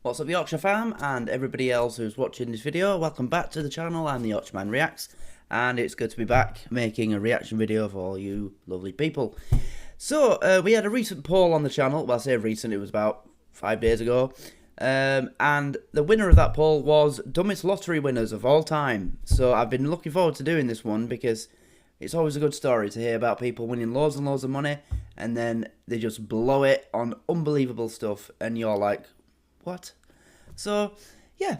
What's up, Yorkshire fam, and everybody else who's watching this video? Welcome back to the channel. I'm the Yorkshireman Reacts, and it's good to be back making a reaction video for all you lovely people. So, we had a recent poll on the channel. Well, I say recent, it was about 5 days ago. And the winner of that poll was dumbest lottery winners of all time. So I've been looking forward to doing this one because it's always a good story to hear about people winning loads and loads of money and then they just blow it on unbelievable stuff and you're like, what? So, yeah,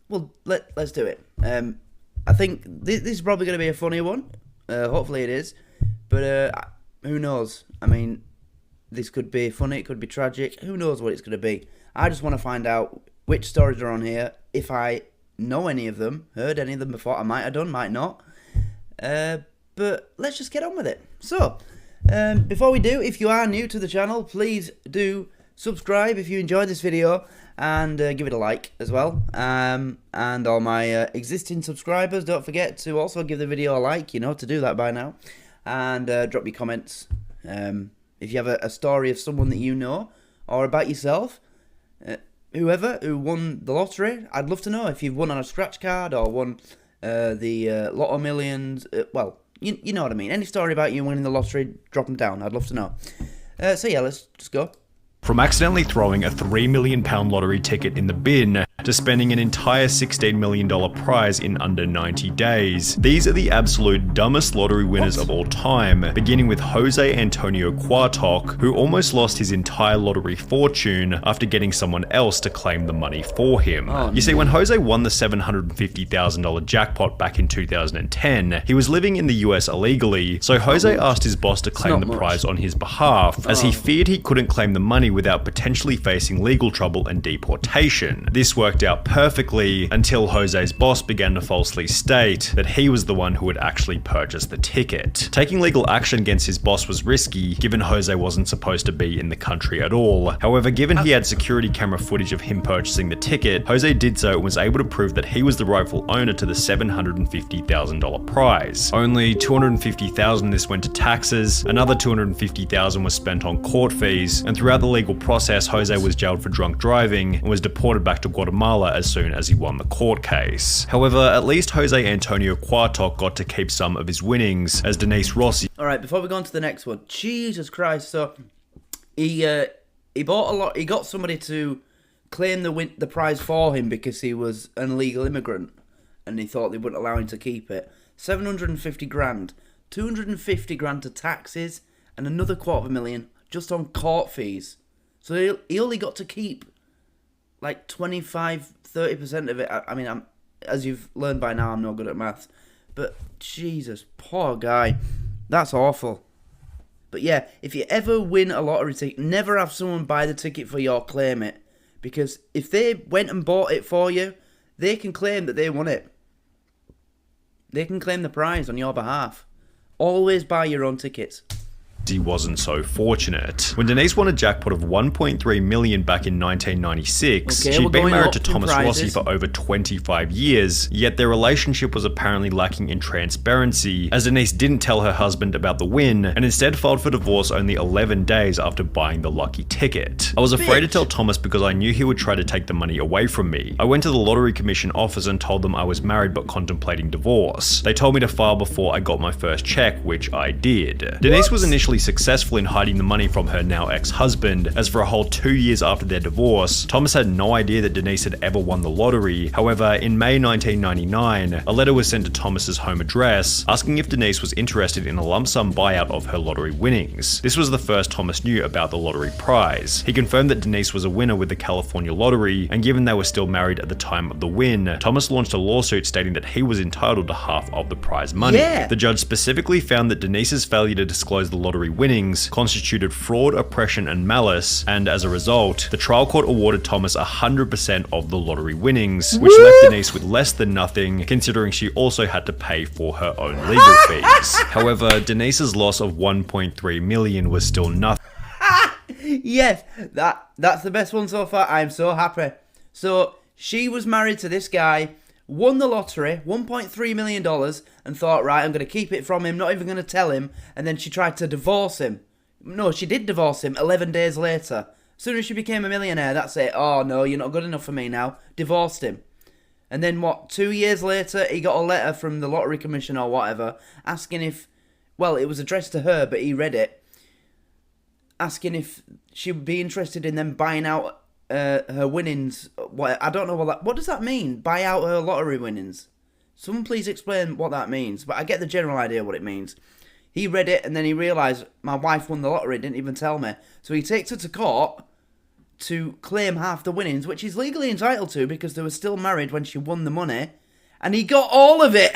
well, let's do it. I think this is probably going to be a funny one. Hopefully it is. But who knows? I mean, this could be funny, it could be tragic. Who knows what it's going to be? I just want to find out which stories are on here. If I know any of them, heard any of them before, I might have done, might not. But let's just get on with it. So, before we do, if you are new to the channel, please do subscribe if you enjoyed this video and give it a like as well. And all my existing subscribers, don't forget to also give the video a like, you know, to do that by now. And drop your comments. If you have a story of someone that you know or about yourself, whoever who won the lottery, I'd love to know if you've won on a scratch card or won the Lotto Millions. Well, you know what I mean. Any story about you winning the lottery, drop them down. I'd love to know. So yeah, let's just go. From accidentally throwing a £3 million lottery ticket in the bin to spending an entire $16 million prize in under 90 days. These are the absolute dumbest lottery winners of all time, beginning with Jose Antonio Cuartoc, who almost lost his entire lottery fortune after getting someone else to claim the money for him. You see, when Jose won the $750,000 jackpot back in 2010, he was living in the US illegally, so Jose asked his boss to claim the prize on his behalf, as he feared he couldn't claim the money without potentially facing legal trouble and deportation. This worked out perfectly until Jose's boss began to falsely state that he was the one who had actually purchased the ticket. Taking legal action against his boss was risky, given Jose wasn't supposed to be in the country at all. However, given he had security camera footage of him purchasing the ticket, Jose did so and was able to prove that he was the rightful owner to the $750,000 prize. Only $250,000 of this went to taxes, another $250,000 was spent on court fees, and throughout the legal process, Jose was jailed for drunk driving and was deported back to Guatemala as soon as he won the court case. However, at least Jose Antonio Cuartoc got to keep some of his winnings, as Denise Rossi. Alright, before we go on to the next one, Jesus Christ, so he bought a lot, he got somebody to claim the prize for him because he was an illegal immigrant and he thought they wouldn't allow him to keep it. 750 grand, 250 grand to taxes and another $250,000 just on court fees. So he only got to keep like 25-30% of it. I mean, as you've learned by now, I'm not good at maths. But Jesus, poor guy. That's awful. But yeah, if you ever win a lottery ticket, never have someone buy the ticket for you or claim it. Because if they went and bought it for you, they can claim that they won it. They can claim the prize on your behalf. Always buy your own tickets. He wasn't so fortunate. When Denise won a jackpot of $1.3 million back in 1996, she'd been married to Thomas Rossi for over 25 years, yet their relationship was apparently lacking in transparency, as Denise didn't tell her husband about the win, and instead filed for divorce only 11 days after buying the lucky ticket. I was afraid to tell Thomas because I knew he would try to take the money away from me. I went to the Lottery Commission office and told them I was married but contemplating divorce. They told me to file before I got my first check, which I did. Denise was initially successful in hiding the money from her now ex-husband, as for a whole 2 years after their divorce, Thomas had no idea that Denise had ever won the lottery. However, in May 1999, a letter was sent to Thomas's home address, asking if Denise was interested in a lump sum buyout of her lottery winnings. This was the first Thomas knew about the lottery prize. He confirmed that Denise was a winner with the California lottery, and given they were still married at the time of the win, Thomas launched a lawsuit stating that he was entitled to half of the prize money. The judge specifically found that Denise's failure to disclose the lottery winnings constituted fraud, oppression, and malice, and as a result, the trial court awarded Thomas 100% of the lottery winnings, which left Denise with less than nothing, considering she also had to pay for her own legal fees. However, Denise's loss of $1.3 million was still nothing. Yes, that's the best one so far. I'm so happy. So she was married to this guy, won the lottery, $1.3 million, and thought, right, I'm going to keep it from him, not even going to tell him, and then she tried to divorce him. No, she did divorce him 11 days later, As soon as she became a millionaire, that's it. Oh, no, you're not good enough for me now. Divorced him. And then, 2 years later, he got a letter from the Lottery Commission or whatever, asking if... Well, it was addressed to her, but he read it. Asking if she would be interested in them buying out her winnings. I don't know what does that mean? Buy out her lottery winnings. Someone please explain what that means. But I get the general idea what it means. He read it and then he realised my wife won the lottery, didn't even tell me. So he takes her to court to claim half the winnings, which he's legally entitled to because they were still married when she won the money. And he got all of it.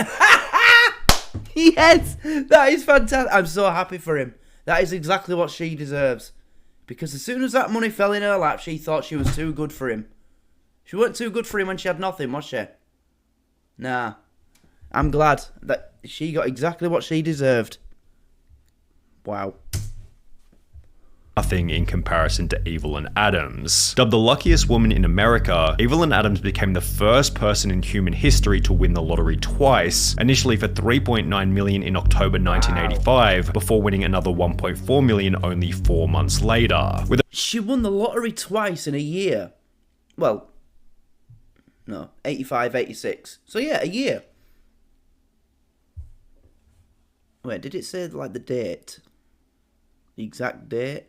Yes, that is fantastic. I'm so happy for him. That is exactly what she deserves. Because as soon as that money fell in her lap, she thought she was too good for him. She weren't too good for him when she had nothing, was she? Nah. I'm glad that she got exactly what she deserved. Wow. Nothing in comparison to Evelyn Adams. Dubbed the luckiest woman in America, Evelyn Adams became the first person in human history to win the lottery twice, initially for $3.9 million in October 1985, before winning another $1.4 million only 4 months later. She won the lottery twice in a year. Well, no, 85, 86. So yeah, a year. Wait, did it say like the date? The exact date?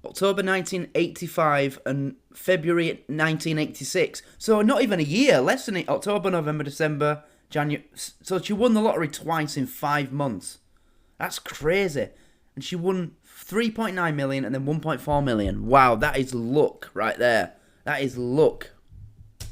October 1985 and February 1986. So not even a year, less than it. October, November, December, January. So she won the lottery twice in 5 months. That's crazy. And she won 3.9 million and then 1.4 million. Wow, that is luck right there. That is luck.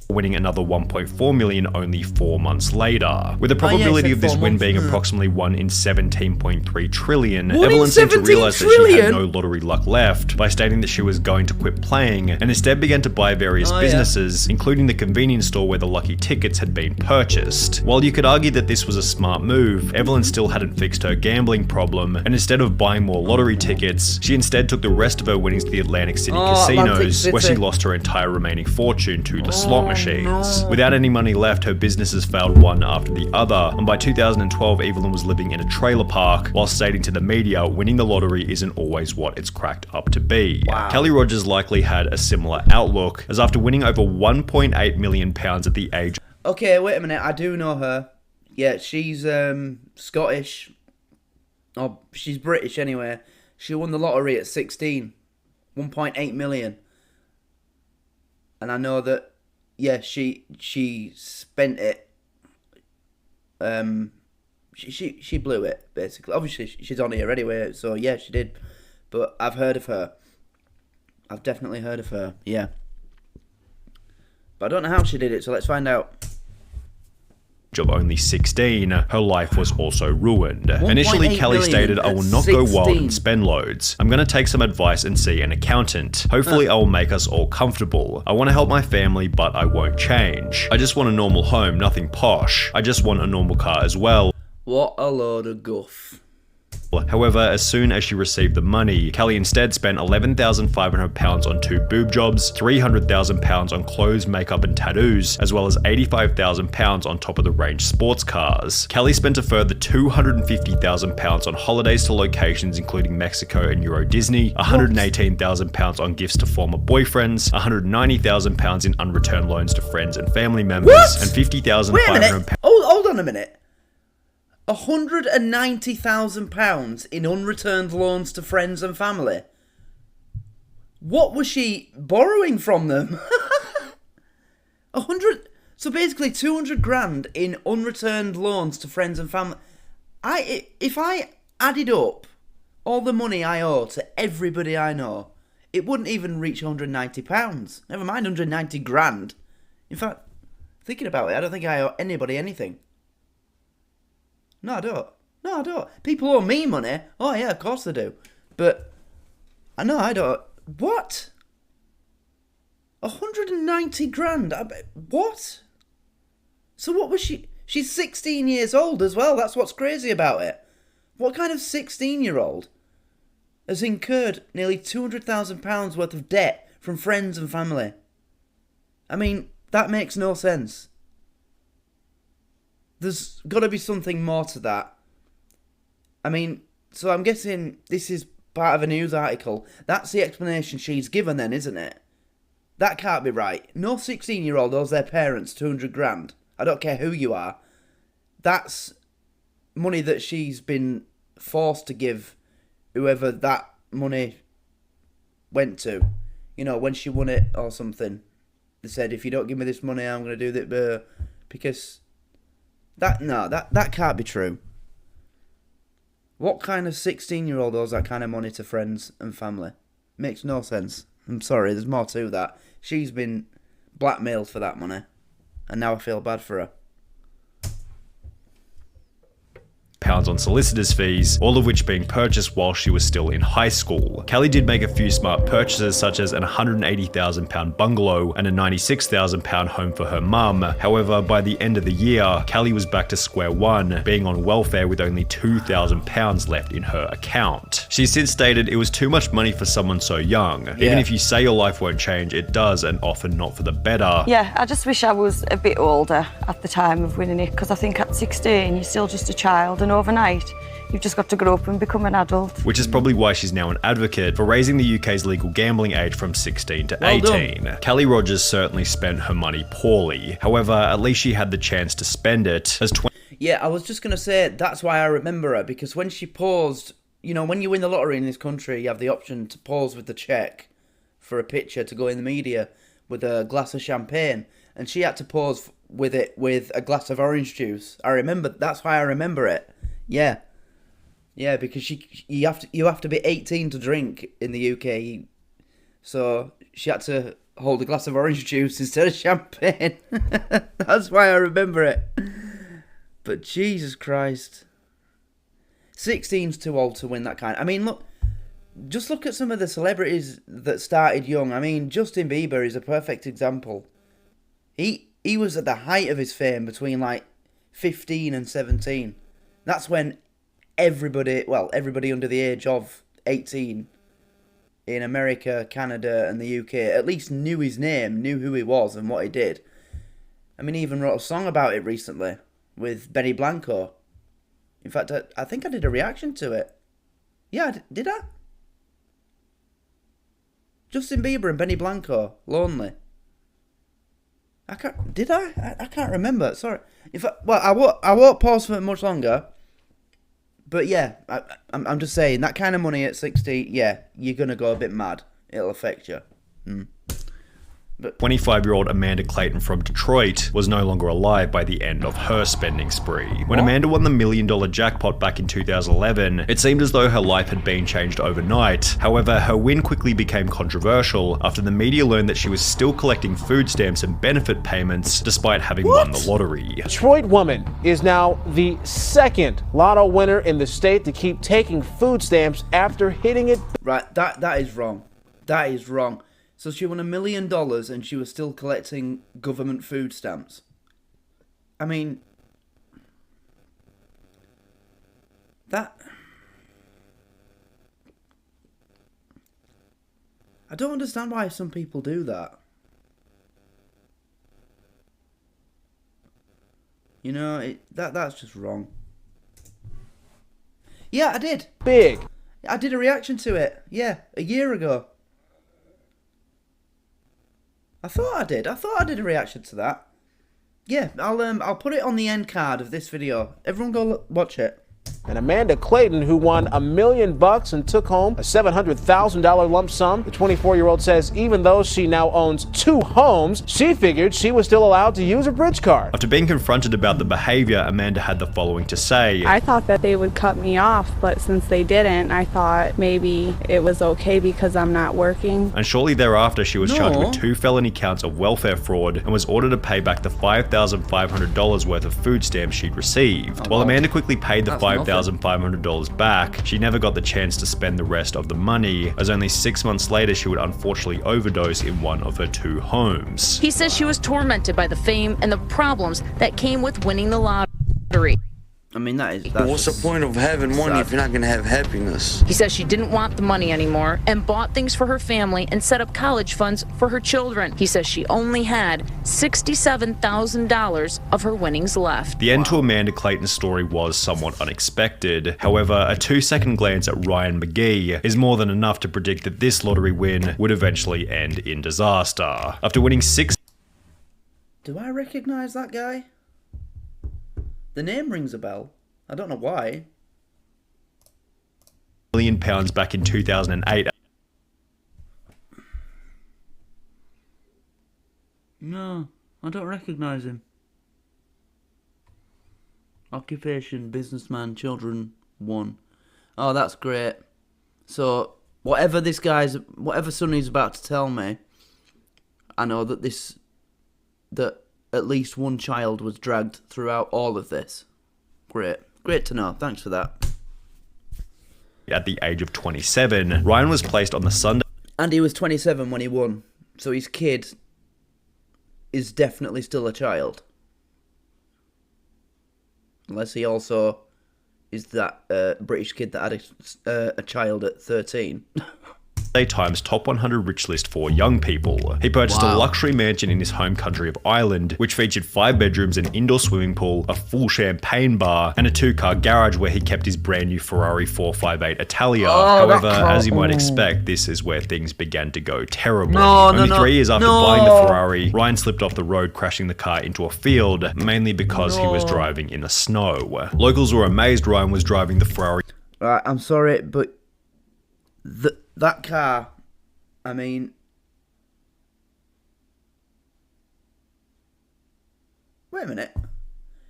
Winning another $1.4 million only 4 months later. With the probability of this win being approximately 1 in 17.3 trillion, Evelyn seemed to realize that she had no lottery luck left by stating that she was going to quit playing and instead began to buy various businesses, including the convenience store where the lucky tickets had been purchased. While you could argue that this was a smart move, Evelyn still hadn't fixed her gambling problem, and instead of buying more lottery tickets, she instead took the rest of her winnings to the Atlantic City casinos, where she lost her entire remaining fortune to the slot machines. No. Without any money left, her businesses failed one after the other, and by 2012, Evelyn was living in a trailer park, while stating to the media, winning the lottery isn't always what it's cracked up to be. Wow. Kelly Rogers likely had a similar outlook, as after winning over £1.8 million at the age... Okay, wait a minute, I do know her. Yeah, she's Scottish. Oh, she's British anyway. She won the lottery at 16. 1.8 million. And I know that yeah, she spent it. She blew it basically. Obviously, she's on here anyway, so yeah, she did. But I've heard of her. I've definitely heard of her. Yeah, but I don't know how she did it. So let's find out. Of only 16, her life was also ruined. Initially, Kelly stated, I will not 16. Go wild and spend loads. I'm going to take some advice and see an accountant. Hopefully, I will make us all comfortable. I want to help my family, but I won't change. I just want a normal home, nothing posh. I just want a normal car as well. What a load of guff. However, as soon as she received the money, Kelly instead spent £11,500 on 2 boob jobs, £300,000 on clothes, makeup and tattoos, as well as £85,000 on top-of-the-range sports cars. Kelly spent a further £250,000 on holidays to locations including Mexico and Euro Disney, £118,000 on gifts to former boyfriends, £190,000 in unreturned loans to friends and family members, and £50,500. Hold on a minute. £190,000 in unreturned loans to friends and family. What was she borrowing from them? 100. So basically, 200 grand in unreturned loans to friends and family. If I added up all the money I owe to everybody I know, it wouldn't even reach £190. Never mind 190 grand. In fact, thinking about it, I don't think I owe anybody anything. No, I don't. People owe me money. Oh, yeah, of course they do. But, no, I don't. What? 190 grand? What? So what was she? She's 16 years old as well. That's what's crazy about it. What kind of 16-year-old has incurred nearly £200,000 worth of debt from friends and family? I mean, that makes no sense. There's got to be something more to that. I mean, so I'm guessing this is part of a news article. That's the explanation she's given then, isn't it? That can't be right. No 16-year-old owes their parents 200 grand. I don't care who you are. That's money that she's been forced to give whoever that money went to. You know, when she won it or something. They said, if you don't give me this money, I'm going to do that. Because that can't be true. What kind of 16-year-old owes that kind of money to friends and family? Makes no sense. I'm sorry, there's more to that. She's been blackmailed for that money. And now I feel bad for her. Pounds on solicitors' fees, all of which being purchased while she was still in high school. Kelly did make a few smart purchases, such as an £180,000 bungalow and a £96,000 home for her mum. However, by the end of the year, Kelly was back to square one, being on welfare with only £2,000 left in her account. She's since stated it was too much money for someone so young. Yeah. Even if you say your life won't change, it does, and often not for the better. Yeah, I just wish I was a bit older at the time of winning it, because I think at 16 you're still just a child, and overnight you've just got to grow up and become an adult. Which is probably why she's now an advocate for raising the UK's legal gambling age from 16 to 18. Kelly Rogers certainly spent her money poorly. However, at least she had the chance to spend it. Yeah, I was just going to say, that's why I remember her, because when she paused, you know, when you win the lottery in this country, you have the option to pause with the cheque for a picture to go in the media with a glass of champagne, and she had to pause with it with a glass of orange juice. I remember, that's why I remember it. Yeah, because you have to be 18 to drink in the UK, so she had to hold a glass of orange juice instead of champagne. That's why I remember it. But Jesus Christ, 16's too old to win that kind. I mean, just look at some of the celebrities that started young. I mean, Justin Bieber is a perfect example. He was at the height of his fame between like 15 and 17. That's when everybody under the age of 18 in America, Canada, and the UK at least knew his name, knew who he was and what he did. I mean, he even wrote a song about it recently with Benny Blanco. In fact, I think I did a reaction to it. Yeah, did I? Justin Bieber and Benny Blanco, Lonely. I can't remember. Sorry. In fact, well, I won't pause for much longer. But yeah, I'm just saying, that kind of money at 60, yeah, you're going to go a bit mad. It'll affect you. But 25-year-old Amanda Clayton from Detroit was no longer alive by the end of her spending spree. When Amanda won the $1 million jackpot back in 2011, it seemed as though her life had been changed overnight. However, her win quickly became controversial after the media learned that she was still collecting food stamps and benefit payments despite having won the lottery. Detroit woman is now the second lotto winner in the state to keep taking food stamps after hitting it. Right, that is wrong. That is wrong. So she won $1 million and she was still collecting government food stamps. I mean, I don't understand why some people do that. You know, that's just wrong. Yeah, I did. Big. I did a reaction to it. Yeah, a year ago. I thought I did a reaction to that. Yeah, I'll put it on the end card of this video. Everyone go watch it. And Amanda Clayton, who won $1 million and took home a $700,000 lump sum. The 24-year-old says even though she now owns 2 homes, she figured she was still allowed to use a bridge card. After being confronted about the behavior, Amanda had the following to say. I thought that they would cut me off, but since they didn't, I thought maybe it was okay because I'm not working. And shortly thereafter, she was charged with 2 felony counts of welfare fraud and was ordered to pay back the $5,500 worth of food stamps she'd received. While Amanda quickly paid the $5,500 back, she never got the chance to spend the rest of the money, as only 6 months later she would unfortunately overdose in one of her 2 homes. He says she was tormented by the fame and the problems that came with winning the lottery. I mean, that's what's the point of having money if you're not going to have happiness? He says she didn't want the money anymore and bought things for her family and set up college funds for her children. He says she only had $67,000 of her winnings left. The end to Amanda Clayton's story was somewhat unexpected. However, a 2-second glance at Ryan McGee is more than enough to predict that this lottery win would eventually end in disaster. After winning six... Do I recognise that guy? The name rings a bell. I don't know why. £1 million back in 2008. No, I don't recognise him. Occupation, businessman, children, 1. Oh, that's great. So, whatever Sonny's about to tell me, I know that that at least one child was dragged throughout all of this. Great. Great to know. Thanks for that. At the age of 27, Ryan was placed on the Sunday... And he was 27 when he won. So his kid is definitely still a child. Unless he also is that British kid that had a child at 13. Times top 100 rich list for young people. He purchased a luxury mansion in his home country of Ireland, which featured 5 bedrooms, an indoor swimming pool, a full champagne bar, and a 2-car garage where he kept his brand new Ferrari 458 Italia. However, as you might expect, this is where things began to go terribly. Only 3 years after buying the Ferrari, Ryan slipped off the road, crashing the car into a field, mainly because he was driving in the snow. Locals were amazed Ryan was driving the Ferrari. I'm sorry, but that car, I mean... Wait a minute.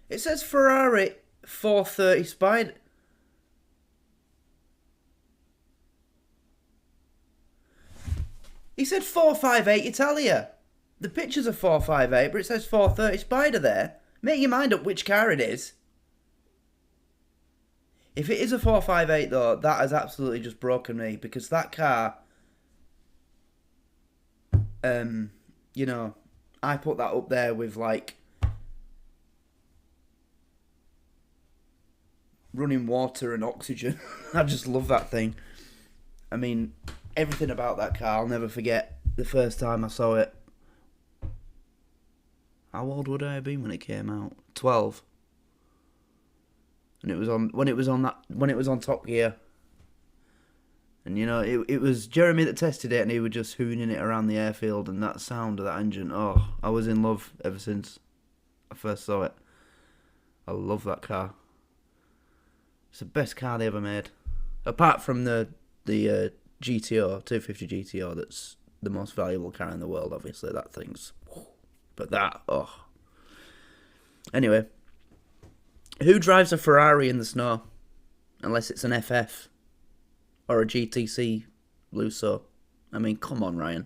It says Ferrari 430 Spider. He said 458 Italia. The picture's a 458, but it says 430 Spider there. Make your mind up which car it is. If it is a 458 though, that has absolutely just broken me, because that car, you know, I put that up there with like running water and oxygen. I just love that thing. I mean, everything about that car, I'll never forget the first time I saw it. How old would I have been when it came out? 12. And it was on when it was on Top Gear. And you know, it was Jeremy that tested it, and he was just hooning it around the airfield, and that sound of that engine, oh, I was in love ever since I first saw it. I love that car. It's the best car they ever made. Apart from the GTO, 250 GTO, that's the most valuable car in the world, obviously, that thing's... But that, oh. Anyway. Who drives a Ferrari in the snow? Unless it's an FF. Or a GTC Lusso. I mean, come on, Ryan.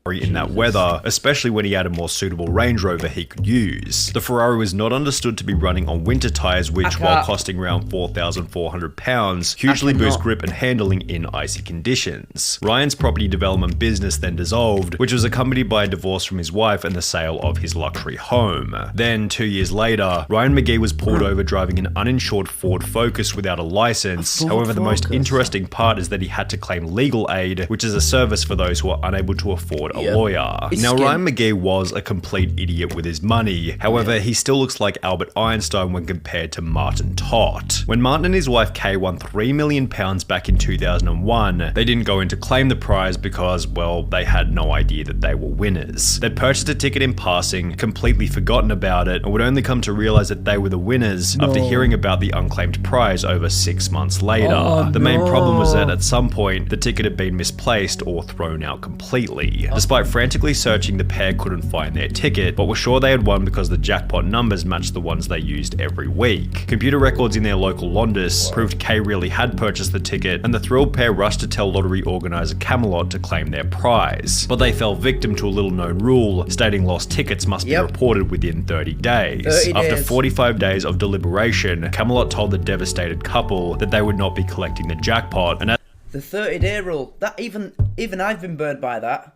In that weather, especially when he had a more suitable Range Rover he could use. The Ferrari was not understood to be running on winter tyres, which, while costing around £4,400, hugely boost grip and handling in icy conditions. Ryan's property development business then dissolved, which was accompanied by a divorce from his wife and the sale of his luxury home. Then, 2 years later, Ryan McGee was pulled over driving an uninsured Ford Focus without a license. However, the most interesting part is that he had to claim legal aid, which is a service for those who are unable to afford a lawyer. Now, Ryan McGee was a complete idiot with his money. However, he still looks like Albert Einstein when compared to Martin Tott. When Martin and his wife Kay won £3 million back in 2001, they didn't go in to claim the prize because, well, they had no idea that they were winners. They'd purchased a ticket in passing, completely forgotten about it, and would only come to realize that they were the winners after hearing about the unclaimed prize over 6 months later. The main problem was that at some point, the ticket had been misplaced or thrown out completely. Despite frantically searching, the pair couldn't find their ticket, but were sure they had won because the jackpot numbers matched the ones they used every week. Computer records in their local Londis proved Kay really had purchased the ticket, and the thrilled pair rushed to tell lottery organizer Camelot to claim their prize. But they fell victim to a little-known rule, stating lost tickets must be reported within 30 days. After 45 days of deliberation, Camelot told the devastated couple that they would not be collecting the jackpot, and the 30-day rule, that even I've been burned by that.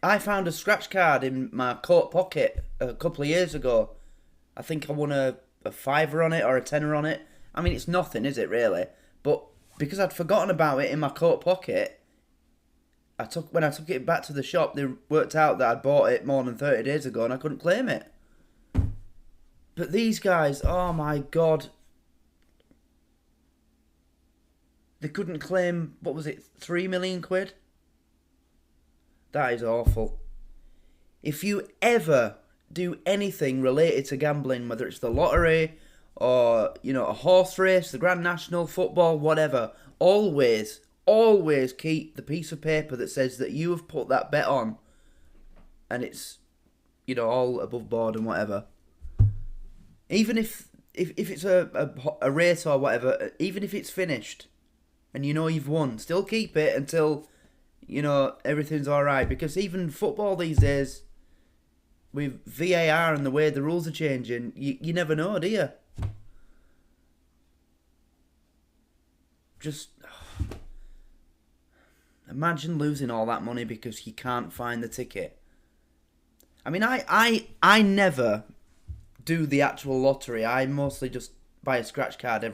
I found a scratch card in my coat pocket a couple of years ago. I think I won a fiver on it or a tenner on it. I mean, it's nothing, is it, really? But because I'd forgotten about it in my coat pocket, when I took it back to the shop, they worked out that I'd bought it more than 30 days ago and I couldn't claim it. But these guys, oh my God. They couldn't claim, what was it, 3 million quid? That is awful. If you ever do anything related to gambling, whether it's the lottery or, a horse race, the Grand National, football, whatever, always keep the piece of paper that says that you have put that bet on and it's, all above board and whatever. Even if it's a race or whatever, even if it's finished and you've won, still keep it until, everything's alright. Because even football these days, with VAR and the way the rules are changing, you never know, do you? Just imagine losing all that money because you can't find the ticket. I mean, I never do the actual lottery. I mostly just buy a scratch card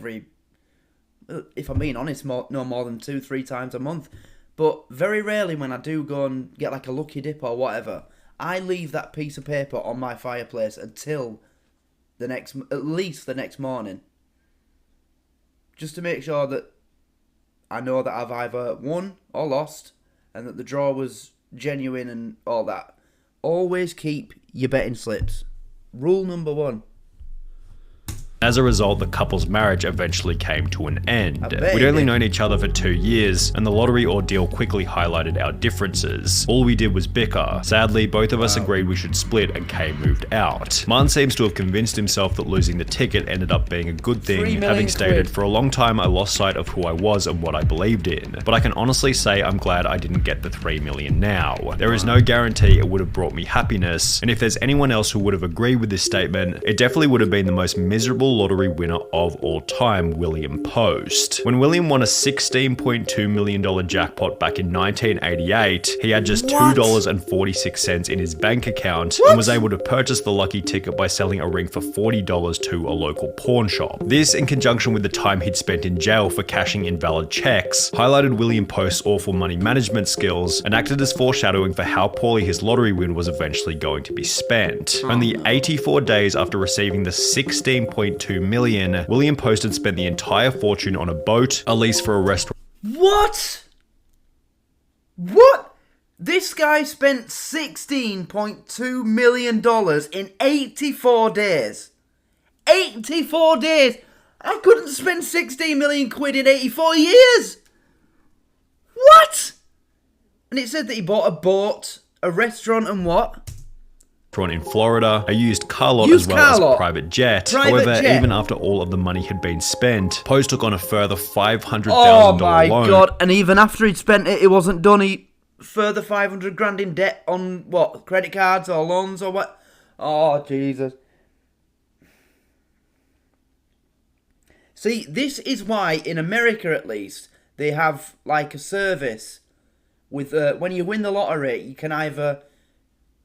if I'm being honest, no more than 2-3 times a month. But very rarely when I do go and get like a lucky dip or whatever, I leave that piece of paper on my fireplace until at least the next morning. Just to make sure that I know that I've either won or lost and that the draw was genuine and all that. Always keep your betting slips. Rule number 1. As a result, the couple's marriage eventually came to an end. We'd only known each other for 2 years, and the lottery ordeal quickly highlighted our differences. All we did was bicker. Sadly, both of us agreed we should split, and Kay moved out. Martin seems to have convinced himself that losing the ticket ended up being a good thing, having stated, "For a long time I lost sight of who I was and what I believed in. But I can honestly say I'm glad I didn't get the 3 million now. There is no guarantee it would have brought me happiness, and if there's anyone else who would have agreed with this statement, it definitely would have been the most miserable lottery winner of all time, William Post. When William won a $16.2 million jackpot back in 1988, he had just $2.46 in his bank account and was able to purchase the lucky ticket by selling a ring for $40 to a local pawn shop. This, in conjunction with the time he'd spent in jail for cashing invalid checks, highlighted William Post's awful money management skills and acted as foreshadowing for how poorly his lottery win was eventually going to be spent. Only 84 days after receiving the $16.2 million, William Post had spent the entire fortune on a boat, a lease for a restaurant. What? What? This guy spent $16.2 million in 84 days. 84 days? I couldn't spend 16 million quid in 84 years. What? And it said that he bought a boat, a restaurant, and what? In Florida, a used car lot as well as a private jet. However, even after all of the money had been spent, Post took on a further $500,000 loan. Oh my God, and even after he'd spent it, it wasn't done. He further 500 grand in debt on what? Credit cards or loans or what? Oh, Jesus. See, this is why in America at least, they have like a service with when you win the lottery, you can either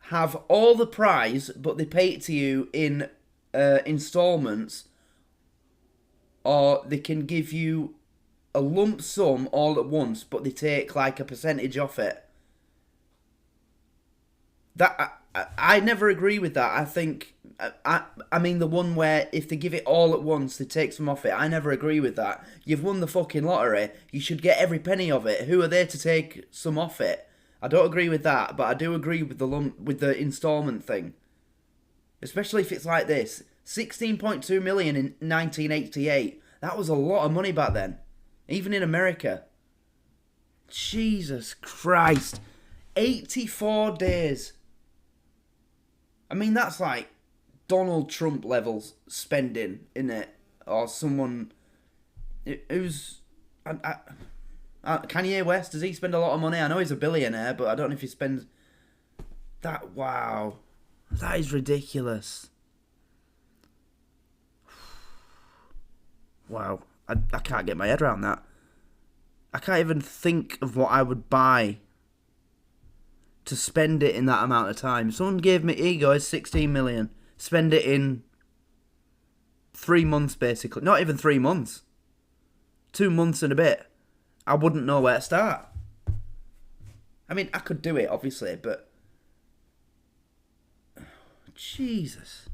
have all the prize, but they pay it to you in installments, or they can give you a lump sum all at once, but they take like a percentage off it. That I never agree with that. I think I mean the one where if they give it all at once, they take some off it. I never agree with that. You've won the fucking lottery. You should get every penny of it. Who are they to take some off it? I don't agree with that, but I do agree with the installment thing. Especially if it's like this. 16.2 million in 1988. That was a lot of money back then. Even in America. Jesus Christ. 84 days. I mean, that's like Donald Trump levels spending, isn't it? Or someone who's... Kanye West, does he spend a lot of money? I know he's a billionaire, but I don't know if he spends that. Wow, that is ridiculous. Wow, I can't get my head around that. I can't even think of what I would buy to spend it in that amount of time. Someone gave me, here you go, it's 16 million. Spend it in 3 months, basically. Not even 3 months. 2 months and a bit. I wouldn't know where to start. I mean, I could do it, obviously, but... Jesus.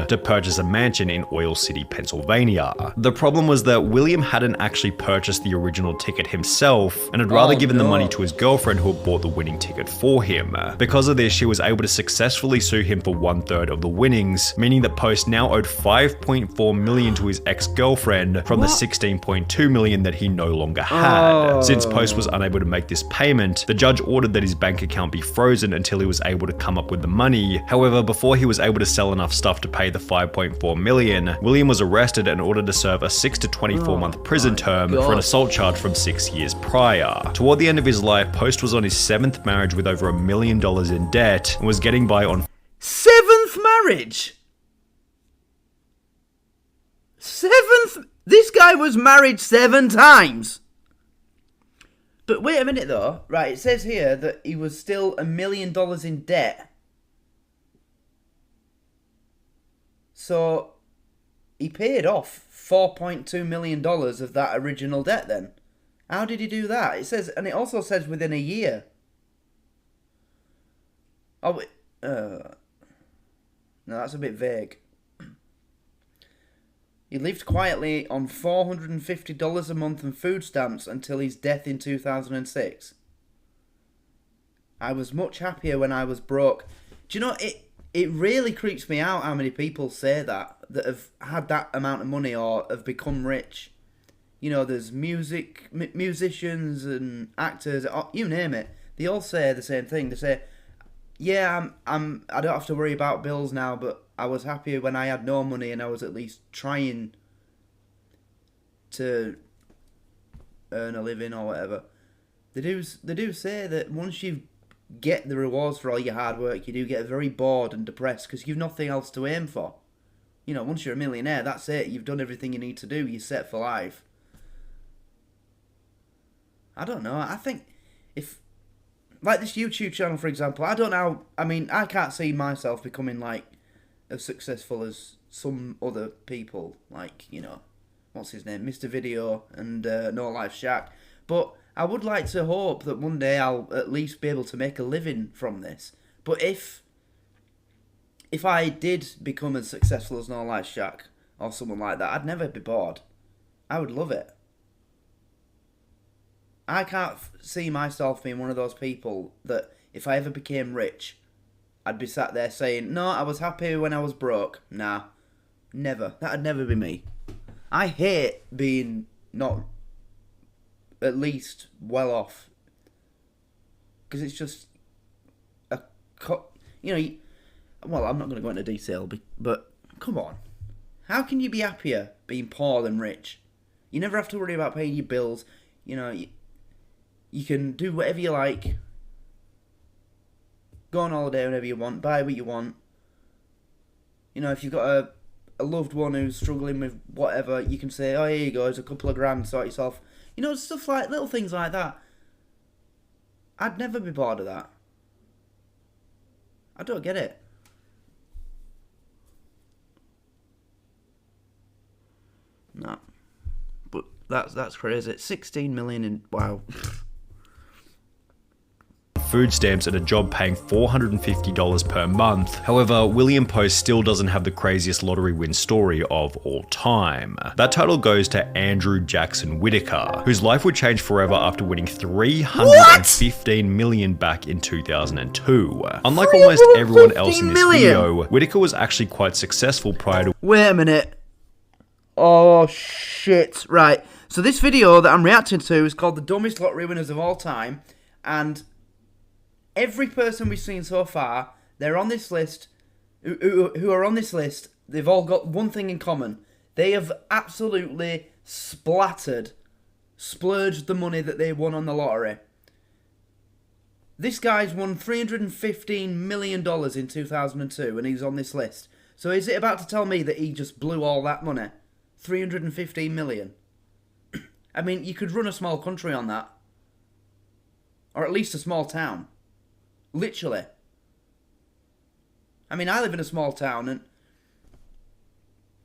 To purchase a mansion in Oil City, Pennsylvania. The problem was that William hadn't actually purchased the original ticket himself and had rather given the money to his girlfriend who had bought the winning ticket for him. Because of this, she was able to successfully sue him for 1/3 of the winnings, meaning that Post now owed $5.4 million to his ex-girlfriend from the $16.2 million that he no longer had. Since Post was unable to make this payment, the judge ordered that his bank account be frozen until he was able to come up with the money. However, before he was able to sell enough stuff to pay the $5.4 million, William was arrested and ordered to serve a 6 to 24 month prison term for an assault charge from 6 years prior. Toward the end of his life, Post was on his 7th marriage with over $1 million in debt and was getting by on 7th marriage? 7th? This guy was married 7 times. But wait a minute though, right, it says here that he was still $1 million in debt. So, he paid off $4.2 million of that original debt then. How did he do that? It says, and it also says within a year. Oh, no, that's a bit vague. He lived quietly on $450 a month in food stamps until his death in 2006. I was much happier when I was broke. Do you know, it really creeps me out how many people say that have had that amount of money or have become rich. You know, there's musicians and actors, you name it. They all say the same thing. They say, yeah, I don't have to worry about bills now, but I was happier when I had no money and I was at least trying to earn a living or whatever. They do say that once you get the rewards for all your hard work, you do get very bored and depressed because you've nothing else to aim for. You know, once you're a millionaire, that's it. You've done everything you need to do. You're set for life. I don't know. I think if... Like this YouTube channel, for example, I don't know. I mean, I can't see myself becoming, like, as successful as some other people. Like, you know, what's his name? Mr. Video and No Life Shack. But I would like to hope that one day I'll at least be able to make a living from this. But if I did become as successful as No Life Shack or someone like that, I'd never be bored. I would love it. I can't see myself being one of those people that if I ever became rich, I'd be sat there saying, no, I was happy when I was broke. Nah, never. That'd never be me. I hate being not at least well off. Because it's just you know, well, I'm not going to go into detail, but come on. How can you be happier being poor than rich? You never have to worry about paying your bills. You know, you can do whatever you like. Go on holiday whenever you want. Buy what you want. You know, if you've got a loved one who's struggling with whatever, you can say, oh, here you go, it's a couple of grand, sort yourself. You know, stuff like, little things like that. I'd never be bored of that. I don't get it. No. But that's crazy. 16 million in... Wow. Food stamps and a job paying $450 per month. However, William Post still doesn't have the craziest lottery win story of all time. That title goes to Andrew Jackson Whitaker, whose life would change forever after winning $315 million back in 2002. Unlike almost everyone else in this video, Whitaker was actually quite successful prior to... Wait a minute. Oh, shit. Right. So this video that I'm reacting to is called The Dumbest Lottery Winners of All Time, and every person we've seen so far, they're on this list, who are on this list, they've all got one thing in common. They have absolutely splurged the money that they won on the lottery. This guy's won $315 million in 2002, and he's on this list. So is it about to tell me that he just blew all that money? $315 million. I mean, you could run a small country on that. Or at least a small town. Literally. I mean, I live in a small town, and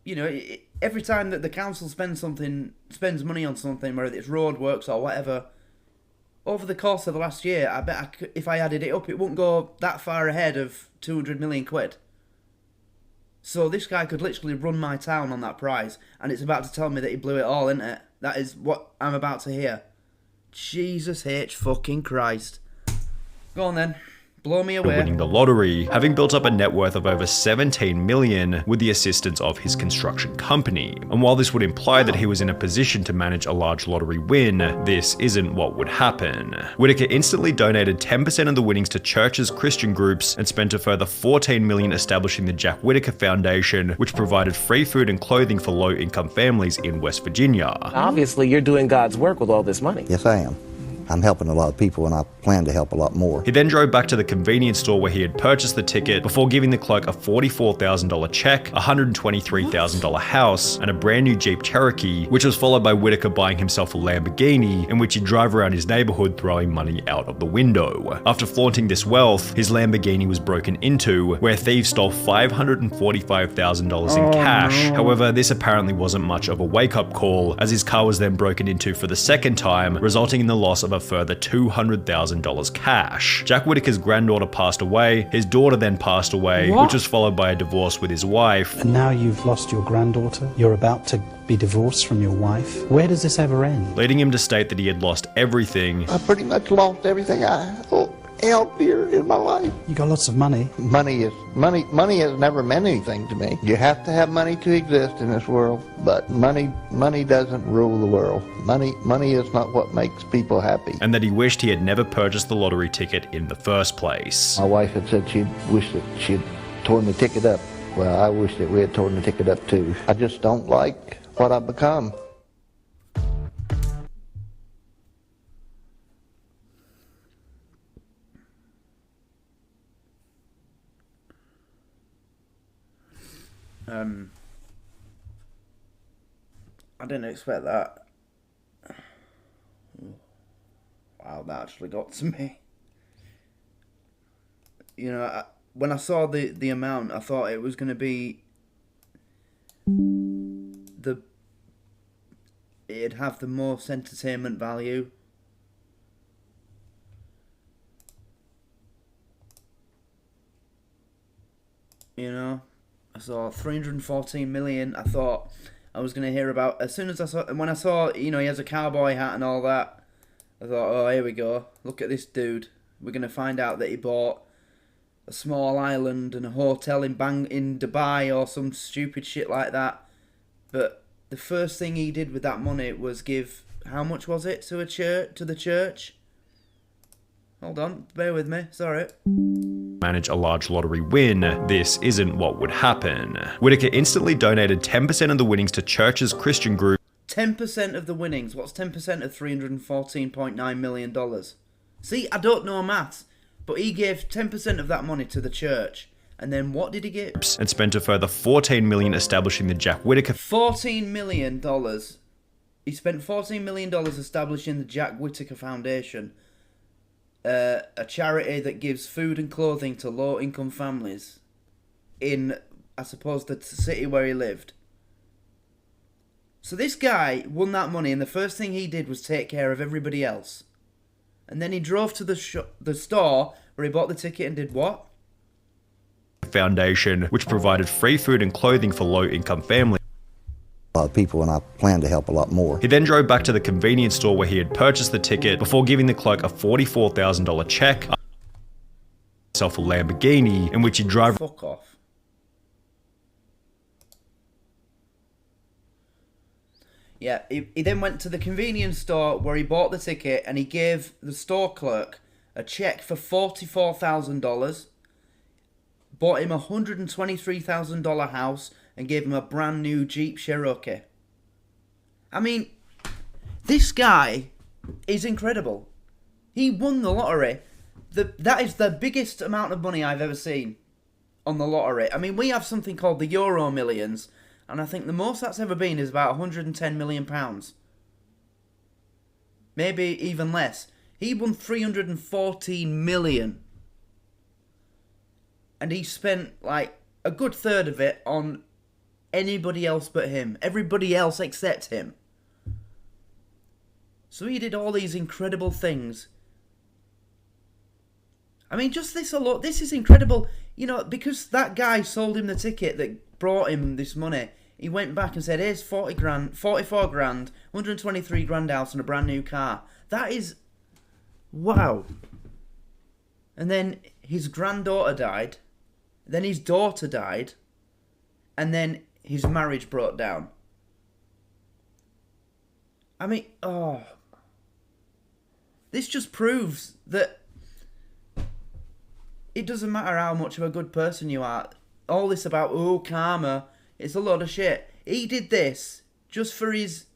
you know, every time that the council spends money on something, whether it's roadworks or whatever, over the course of the last year, I bet if I added it up, it wouldn't go that far ahead of 200 million quid. So this guy could literally run my town on that prize, and it's about to tell me that he blew it all, isn't it? That is what I'm about to hear. Jesus H. fucking Christ. Go on then. Blow me away. Winning the lottery, having built up a net worth of over 17 million with the assistance of his construction company. And while this would imply that he was in a position to manage a large lottery win, this isn't what would happen. Whittaker instantly donated 10% of the winnings to churches, Christian groups, and spent a further 14 million establishing the Jack Whittaker Foundation, which provided free food and clothing for low-income families in West Virginia. Obviously, you're doing God's work with all this money. Yes, I am. I'm helping a lot of people, and I plan to help a lot more. He then drove back to the convenience store where he had purchased the ticket before giving the clerk a $44,000 check, a $123,000 house, and a brand new Jeep Cherokee, which was followed by Whittaker buying himself a Lamborghini, in which he'd drive around his neighborhood throwing money out of the window. After flaunting this wealth, his Lamborghini was broken into, where thieves stole $545,000 in cash. However, this apparently wasn't much of a wake-up call, as his car was then broken into for the second time, resulting in the loss of a further $200,000 cash. Jack Whittaker's granddaughter passed away, his daughter then passed away, which was followed by a divorce with his wife. And now you've lost your granddaughter, you're about to be divorced from your wife. Where does this ever end? Leading him to state that he had lost everything. I pretty much lost everything I held dear in my life. You got lots of money. Money has never meant anything to me. You have to have money to exist in this world, but money doesn't rule the world. Money is not what makes people happy. And that he wished he had never purchased the lottery ticket in the first place. My wife had said she'd wished that she'd torn the ticket up. Well, I wish that we had torn the ticket up too. I just don't like what I've become. I didn't expect that. Wow, that actually got to me. You know, when I saw the amount, I thought it was going to be it'd have the most entertainment value. You know, I saw 314 million. I thought I was going to hear about, when I saw, you know, he has a cowboy hat and all that, I thought, oh, here we go. Look at this dude. We're going to find out that he bought a small island and a hotel in Dubai or some stupid shit like that. But the first thing he did with that money was give, how much was it to the church? Hold on, bear with me, sorry. Manage a large lottery win, this isn't what would happen. Whittaker instantly donated 10% of the winnings to churches, Christian groups. 10% of the winnings. What's 10% of $314.9 million? See, I don't know maths, but he gave 10% of that money to the church. And then what did he give? And spent a further $14 million establishing the Jack Whittaker. $14 million. He spent $14 million establishing the Jack Whittaker Foundation. A charity that gives food and clothing to low-income families in, I suppose, the city where he lived. So this guy won that money, and the first thing he did was take care of everybody else. And then he drove to the store where he bought the ticket and did what? Foundation, which provided free food and clothing for low-income families. A lot of people, and I plan to help a lot more. He then drove back to the convenience store where he had purchased the ticket before giving the clerk a $44,000 check, himself a Lamborghini, in which he'd drive. Fuck off. Yeah, he then went to the convenience store where he bought the ticket, and he gave the store clerk a check for $44,000, bought him a $123,000 house, and gave him a brand new Jeep Cherokee. I mean, this guy is incredible. He won the lottery. That is the biggest amount of money I've ever seen on the lottery. I mean, we have something called the Euro Millions, and I think the most that's ever been is about £110 million. Maybe even less. He won 314 million. and he spent like a good third of it on anybody else but him. Everybody else except him. So he did all these incredible things. I mean, just this alone, this is incredible. You know, because that guy sold him the ticket that brought him this money. He went back and said, here's 40 grand, 44 grand, 123 grand house and a brand new car. That is, wow. And then his granddaughter died. Then his daughter died. And then his marriage broke down. I mean, oh. This just proves that it doesn't matter how much of a good person you are. All this about, oh, karma, it's a load of shit. He did this just for his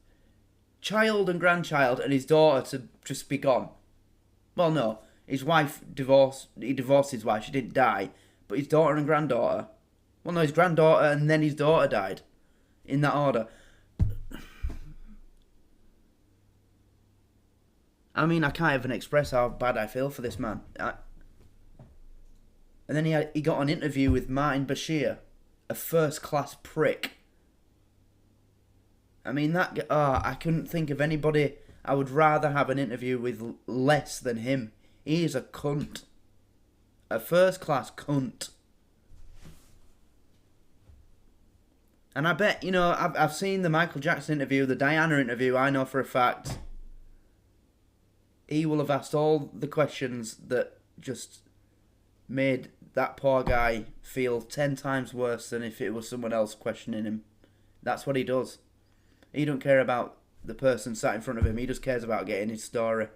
child and grandchild and his daughter to just be gone. Well, no. His wife divorced. He divorced his wife. She didn't die. But his daughter and granddaughter. Well, no, his granddaughter and then his daughter died. In that order. I mean, I can't even express how bad I feel for this man. And then he got an interview with Martin Bashir, a first-class prick. I mean, I couldn't think of anybody I would rather have an interview with less than him. He is a cunt. A first-class cunt. And I bet, you know, I've seen the Michael Jackson interview, the Diana interview, I know for a fact. He will have asked all the questions that just made that poor guy feel 10 times worse than if it was someone else questioning him. That's what he does. He don't care about the person sat in front of him. He just cares about getting his story.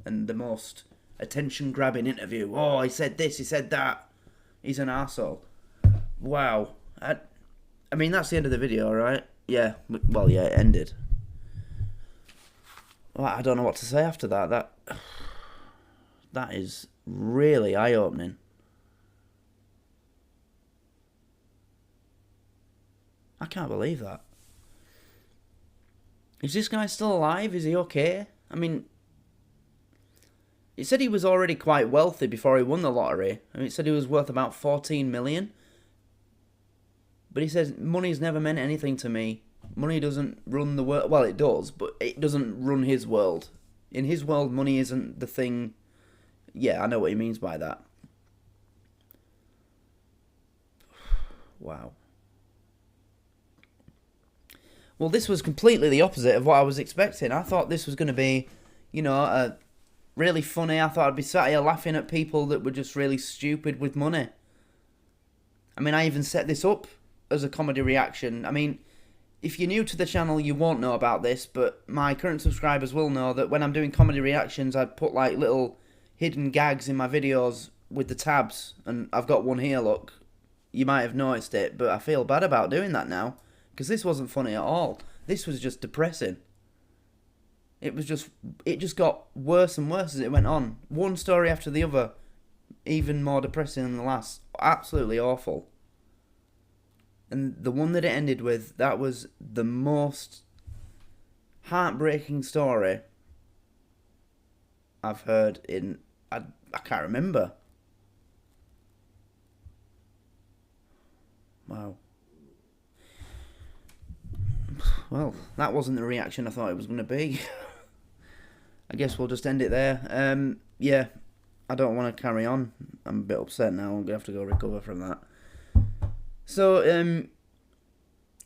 And the most attention-grabbing interview. Oh, he said this, he said that. He's an arsehole. Wow. I mean, that's the end of the video, right? Yeah. Well, yeah, it ended. Well, I don't know what to say after that. That is really eye-opening. I can't believe that. Is this guy still alive? Is he okay? I mean, he said he was already quite wealthy before he won the lottery. I mean, he said he was worth about 14 million. But he says, money's never meant anything to me. Money doesn't run the world. Well, it does, but it doesn't run his world. In his world, money isn't the thing. Yeah, I know what he means by that. Wow. Well, this was completely the opposite of what I was expecting. I thought this was going to be, you know, really funny. I thought I'd be sat here laughing at people that were just really stupid with money. I mean, I even set this up as a comedy reaction. I mean, if you're new to the channel, you won't know about this, but my current subscribers will know that when I'm doing comedy reactions, I put like little hidden gags in my videos with the tabs, and I've got one here, look. You might have noticed it, but I feel bad about doing that now, because this wasn't funny at all. This was just depressing. It just got worse and worse as it went on. One story after the other, even more depressing than the last. Absolutely awful. And the one that it ended with, that was the most heartbreaking story I've heard in... I can't remember. Wow. Well, that wasn't the reaction I thought it was going to be. I guess we'll just end it there. Yeah, I don't want to carry on. I'm a bit upset now. I'm going to have to go recover from that. So,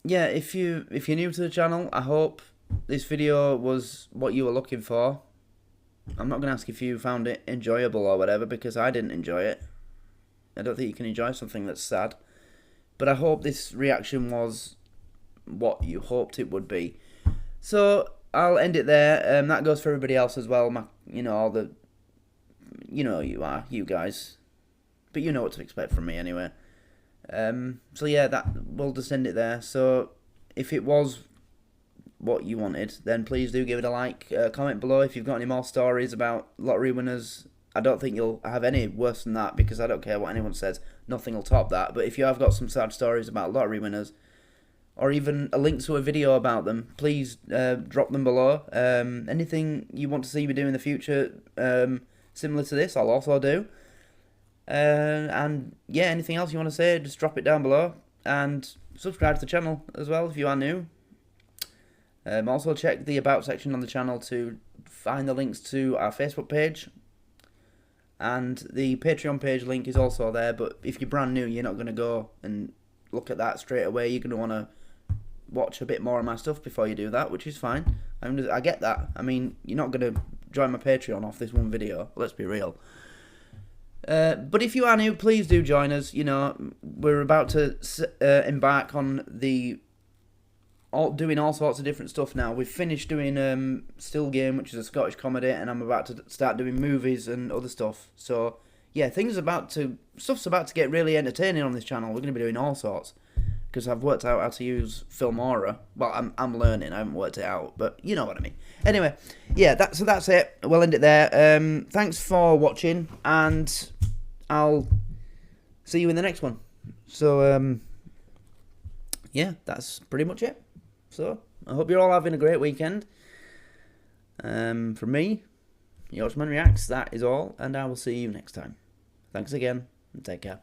yeah, if you're new to the channel, I hope this video was what you were looking for. I'm not going to ask if you found it enjoyable or whatever, because I didn't enjoy it. I don't think you can enjoy something that's sad. But I hope this reaction was what you hoped it would be. So, I'll end it there. That goes for everybody else as well. All the... You know who you are, you guys. But you know what to expect from me anyway. So yeah, we'll just end it there. So if it was what you wanted, then please do give it a like. Comment below if you've got any more stories about lottery winners. I don't think you'll have any worse than that, because I don't care what anyone says. Nothing will top that. But if you have got some sad stories about lottery winners, or even a link to a video about them, please drop them below. Anything you want to see me do in the future similar to this, I'll also do. And yeah, anything else you want to say, just drop it down below. And subscribe to the channel as well if you are new. Also check the About section on the channel to find the links to our Facebook page. And the Patreon page link is also there, but if you're brand new, you're not going to go and look at that straight away. You're going to want to watch a bit more of my stuff before you do that, which is fine. I get that. I mean, you're not going to join my Patreon off this one video, let's be real. But if you are new, please do join us. You know, we're about to embark on doing all sorts of different stuff now. We've finished doing Still Game, which is a Scottish comedy, and I'm about to start doing movies and other stuff. So yeah, stuff's about to get really entertaining on this channel. We're going to be doing all sorts because I've worked out how to use Filmora. Well, I'm learning. I haven't worked it out, but you know what I mean. Anyway, yeah, that's it. We'll end it there. Thanks for watching, and I'll see you in the next one. So yeah, that's pretty much it. So I hope you're all having a great weekend. From me, Yorkshireman Reacts, that is all, and I will see you next time. Thanks again, and take care.